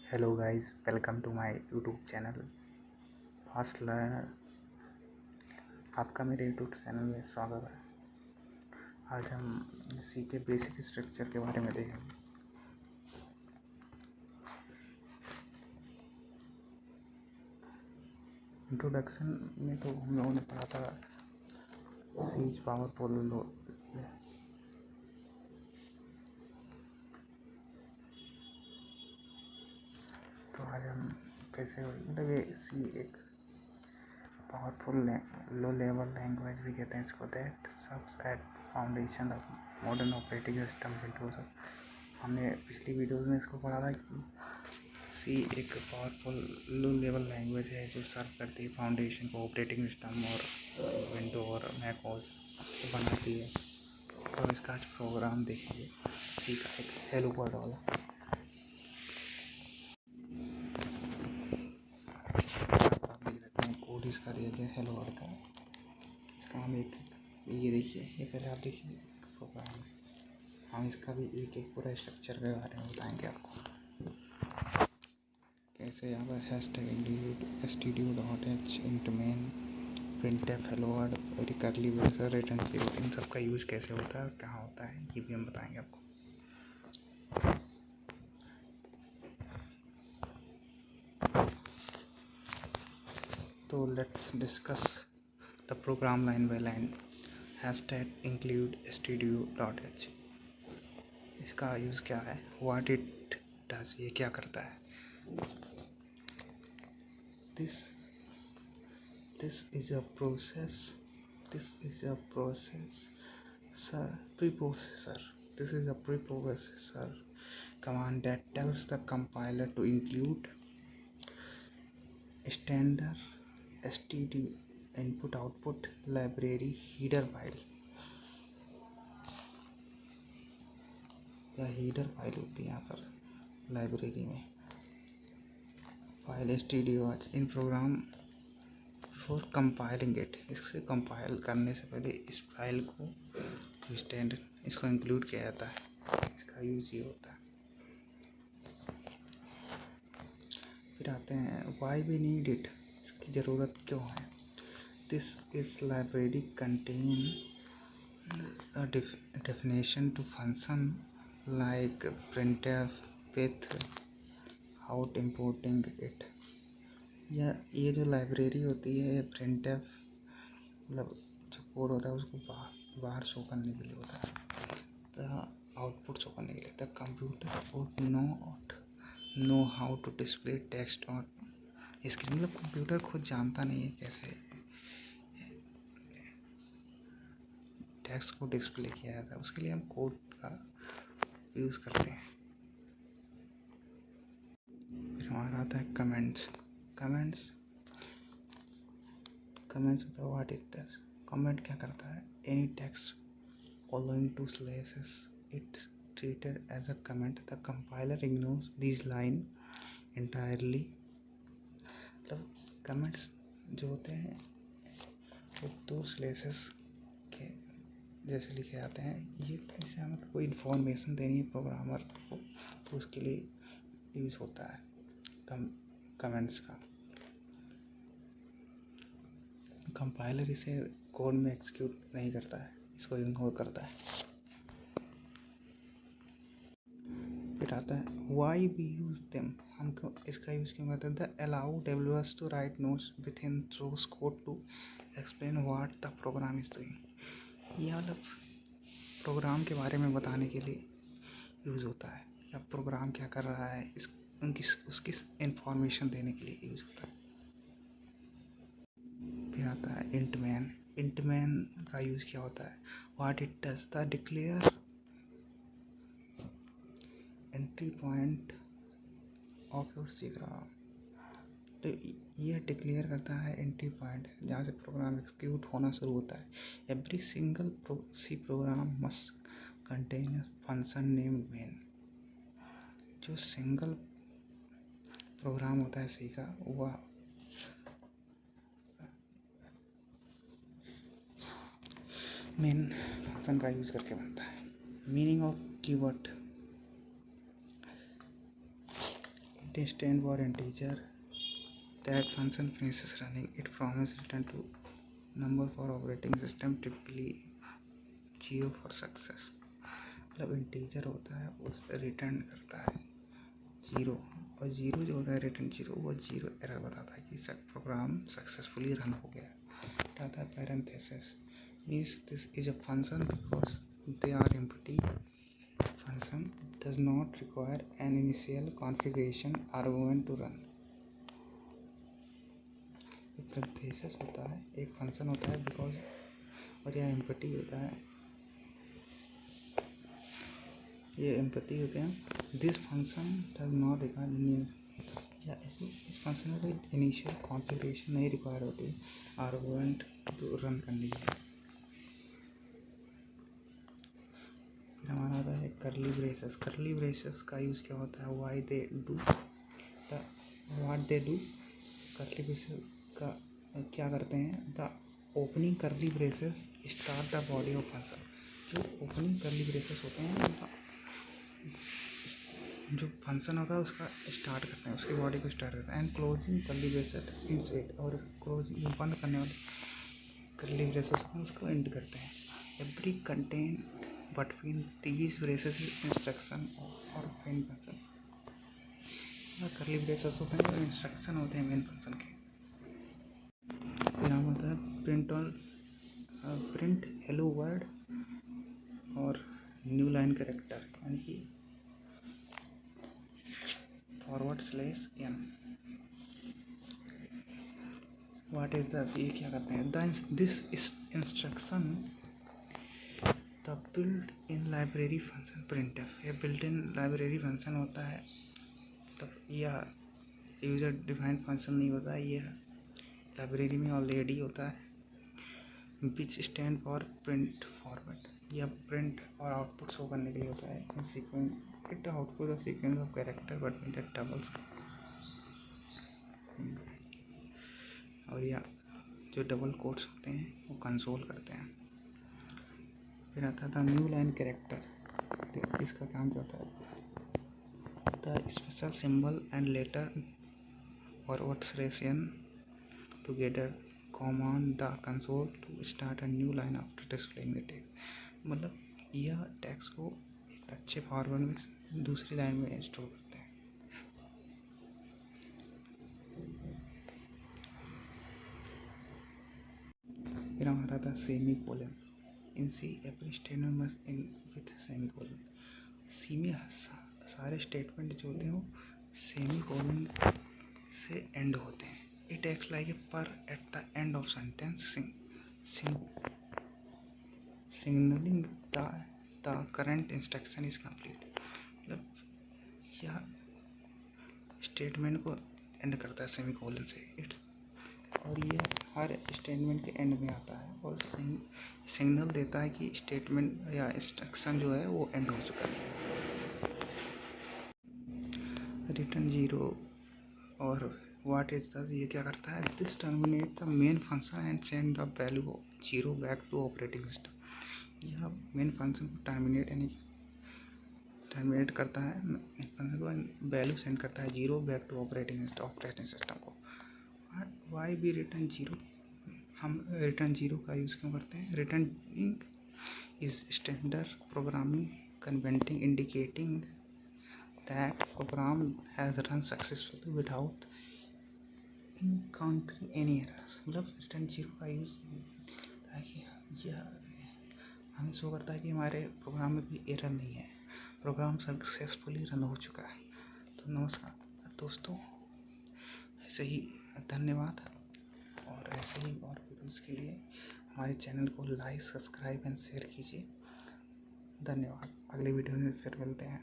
Hello guys, welcome to my YouTube channel fast learner. आपका मेरे YouTube channel में स्वागत है। आज हम सी के बेसिक स्ट्रक्चर के बारे में देखेंगे। इंट्रोडक्शन में तो हम लोगों ने पढ़ा था सी पावरफुल तो आज हम कैसे मतलब ये सी एक पावरफुल लो लेवल लैंग्वेज भी कहते हैं इसको, that serves at foundation of modern operating system Windows. हमने पिछली वीडियोस में इसको पढ़ा था कि सी एक पावरफुल लो लेवल लैंग्वेज है जो सर्व करती है फाउंडेशन को ऑपरेटिंग सिस्टम और विंडो और मैक ओएस बनाती है। तो इसका आज प्रोग्राम देखेंगे सी का एक हेलो वर्ल्ड वाला। कोड इसका दिया गया हेलो वर्ल्ड का। इसका हम एक ये देखिए, ये पहले आप देखिए प्रोग्राम। हम इसका भी एक एक पूरा स्ट्रक्चर के बारे में बताएंगे आपको। कैसे यहाँ पर hashtag include stdio.h int main printf hello world और करली ब्रेसेस रिटर्न पीरियड, इन सब का यूज़ कैसे होता है और कहाँ होता है ये भी हम बताएंगे आपको। तो let's discuss the program line by line. Hashtag include stdio.h, इसका यूज़ क्या है, व्हाट इट डज, ये क्या करता है। This is a process. This is a processor, preprocessor. This is a preprocessor command that tells the compiler to include standard std input output library header file या header file होती है यहाँ पर library में file stdio in program for compiling it, इससे compile करने से पहले इस फाइल को स्टैंडर्ड इसको इंक्लूड किया जाता है। इसका यूज़ ये होता है। फिर आते हैं वाई वी नीड इट, इसकी ज़रूरत क्यों है। This is library contain definition to function like printf with out importing it. या ये जो लाइब्रेरी होती है ये printf मतलब जो कोड होता है उसको बाहर शो करने के लिए होता है, तो आउटपुट शो करने के लिए। The computer would not know how to display text और स्क्रीन, मतलब कंप्यूटर खुद जानता नहीं है कैसे टेक्स्ट को डिस्प्ले किया जाता है, उसके लिए हम कोड का यूज़ करते हैं। फिर हमारा आता है कमेंट्स। कमेंट्स होता है व्हाट इज दिस। कमेंट क्या करता है, any text following two slashes it's treated as a comment. The compiler ignores these line entirely. मतलब कमेंट्स जो होते हैं वो दो स्लेसेस के जैसे लिखे जाते हैं, ये जैसे हमें कोई इन्फॉर्मेशन देनी है प्रोग्रामर को तो उसके लिए यूज़ होता है कमेंट्स का। कंपाइलर इसे कोड में एक्सिक्यूट नहीं करता है, इसको इग्नोर करता है। फिर आता है वाई वी यूज़ देम, हमको इसका यूज़ क्यों करते हैं। The allow developers to write notes within source code to explain what the program is doing. यह मतलब प्रोग्राम के बारे में बताने के लिए यूज़ होता है, या प्रोग्राम क्या कर रहा है उसकी इंफॉर्मेशन देने के लिए यूज़ होता है। फिर आता है इंटमैन। इंटमैन का यूज़ क्या होता है, what it does, the declare entry point of your C program. तो ये डिक्लेयर करता है एंट्री पॉइंट जहाँ से प्रोग्राम एक्सिक्यूट होना शुरू होता है। Every single C program must contain function name main. जो सिंगल प्रोग्राम होता है सी का वह मेन फंक्शन का यूज़ करके बनता है। Meaning of keyword, It stands for integer. That function finishes running. It promises return to number for operating system, typically 0 for success. मतलब इंटीजर होता है उस रिटर्न करता है 0, और 0 जो होता है रिटर्न 0, वो 0 एरर बताता है कि प्रोग्राम सक्सेसफुली रन हो गया। आता है parenthesis, means this is a function because they are empty. Function does not require an initial configuration argument to run. Parenthesis होता है एक फंक्शन होता है बिकॉज, और यह एम्प्टी होता है, ये एम्पैथी होते हैं। This function does not require, या इस फंक्शन में कोई इनिशियल कॉन्फ़िगरेशन नहीं रिक्वायर होती आर्गुमेंट तो रन करने के लिए। फिर हमारा आता है करली ब्रेसेस। करली ब्रेसेस का यूज़ क्या होता है, why they do the what they do. करली ब्रेसेस का क्या करते हैं, द ओपनिंग करली braces start the body of function. जो ओपनिंग करली ब्रेसेस होते हैं, जो फंक्शन होता है उसका स्टार्ट करते हैं, उसकी बॉडी को स्टार्ट करते हैं। एंड क्लोजिंग करली ब्रेसेस इनसाइड, और क्लोजिंग बंद करने वाले करली ब्रेसेस होते हैं उसको एंड करते हैं। Every contain between these braces instruction और मेन फंक्शन। करली ब्रेसेस होते हैं और इंस्ट्रक्शन होते हैं मेन फंक्शन के। फिर हम होता है प्रिंट हेलो वर्ड और न्यू लाइन कैरेक्टर, यानी कि /n। व्हाट इज द, ये क्या करते हैं, this instruction the built in library function printf। ये बिल्ट इन लाइब्रेरी फंक्शन होता है, तो यह यूज़र डिफाइंड फंक्शन नहीं होता है, यह लाइब्रेरी में ऑलरेडी होता है। Which stand for print format, यह प्रिंट और आउटपुट शो करने के लिए होता है। In sequence it output the sequence of character between the doubles. और यह जो डबल कोट्स होते हैं वो कंसोल करते हैं। फिर आता था न्यू लाइन कैरेक्टर। इसका काम क्या होता है, the special symbol and letter और words together command the console to start a new line after displaying the text. मतलब यह टेक्स्ट को एक अच्छे फॉर्मेट में दूसरी लाइन में स्टोर करते हैं। फिर हमारा था semi colon. In C every statement must end with semi colon. C में सारे स्टेटमेंट जो होते हैं वो सेमी कोलन से एंड होते हैं। इट एक्ट्स लाइक ए पर at the end of sentence signalling the current instruction is complete. मतलब यह स्टेटमेंट को एंड करता है सेमी कोलन से, और ये हर स्टेटमेंट के एंड में आता है और सिग्नल देता है कि स्टेटमेंट या इंस्ट्रक्शन जो है वो एंड हो चुका है। रिटर्न 0 और व्हाट इज द, ये क्या करता है, this terminate the main function and send the value 0 back to operating system. यह मेन फंक्शन को टर्मिनेट करता है, फंक्शन को वैल्यू सेंड करता है 0 बैक टू ऑपरेटिंग सिस्टम को। वाई भी रिटर्न 0, हम रिटर्न 0 का यूज़ क्यों करते हैं, returning is standard programming convention indicating that program has run successfully without encountering any errors। मतलब रिटर्न 0 का यूज़ ताकि यह हमें शो करता है कि हमारे प्रोग्राम में कोई एरर नहीं है, प्रोग्राम सक्सेसफुली रन हो चुका है। तो नमस्कार दोस्तों, ऐसे ही धन्यवाद, और ऐसे ही और वीडियोज़ के लिए हमारे चैनल को लाइक, सब्सक्राइब एंड शेयर कीजिए। धन्यवाद। अगले वीडियो में फिर मिलते हैं।